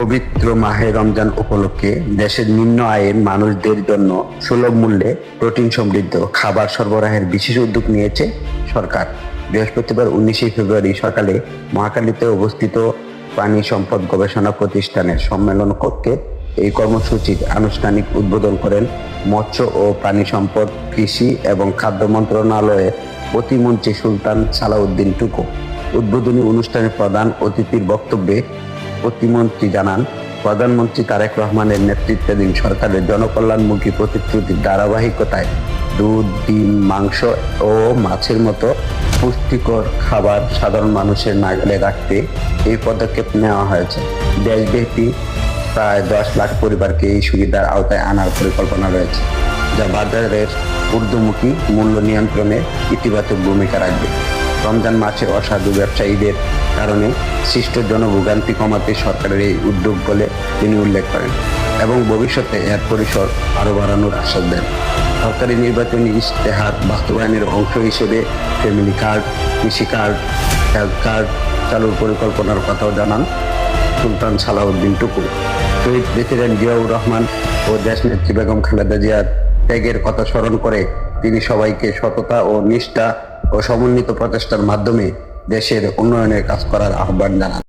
পবিত্র মাহে রমজান উপলক্ষে দেশের নিম্ন আয়ের মানুষদের জন্য সুলভ মূল্যে প্রোটিন সমৃদ্ধ খাবার সরবরাহের বিশেষ উদ্যোগ নিয়েছে সরকার। বৃহস্পতিবার 19 ফেব্রুয়ারি সকালে মহাখালীতে অবস্থিত প্রাণী সম্পদ গবেষণা প্রতিষ্ঠানের সম্মেলন কক্ষে এই কর্মসূচির আনুষ্ঠানিক উদ্বোধন করেন মৎস্য ও প্রাণী সম্পদ, কৃষি এবং খাদ্য মন্ত্রণালয়ের প্রতিমন্ত্রী সুলতান সালাউদ্দিন টুকু। উদ্বোধনী অনুষ্ঠানে প্রধান অতিথির বক্তব্যে প্রতিমন্ত্রী জানান, প্রধানমন্ত্রী তারেক রহমানের নেতৃত্বাধীন সরকারের জনকল্যাণমুখী প্রতিশ্রুতির ধারাবাহিকতায় দুধ, ডিম, মাংস ও মাছের মতো পুষ্টিকর খাবার সাধারণ মানুষের নাগালে রাখতে এই পদক্ষেপ নেওয়া হয়েছে। দেশব্যাপী প্রায় 10 লাখ পরিবারকে এই সুবিধার আওতায় আনার পরিকল্পনা রয়েছে, যা বাজারের ঊর্ধ্বমুখী মূল্য নিয়ন্ত্রণে ইতিবাচক ভূমিকা রাখবে। রমজান মাসে অসাধু ব্যবসায়ীদের কারণে সৃষ্ট জনভোগান্তি কমাতে সরকারের এই উদ্যোগ বলে তিনি উল্লেখ করেন এবং ভবিষ্যতে এর পরিসর আরও বাড়ানোর আশ্বাস দেন। সরকারি নির্বাচনী ইশতেহার বাস্তবায়নের অংশ হিসেবে ফ্যামিলি কার্ড, কৃষি কার্ড, হেলথ কার্ড চালুর পরিকল্পনার কথাও জানান সুলতান সালাউদ্দিন টুকু। শহীদ প্রেসিডেন্ট জিয়াউর রহমান ও দেশনেত্রী বেগম খালেদা জিয়ার ত্যাগের কথা স্মরণ করে তিনি সবাইকে সততা ও নিষ্ঠা ও সমন্বিত প্রচেষ্টার মাধ্যমে দেশের উন্নয়নের কাজ করার আহ্বান জানান।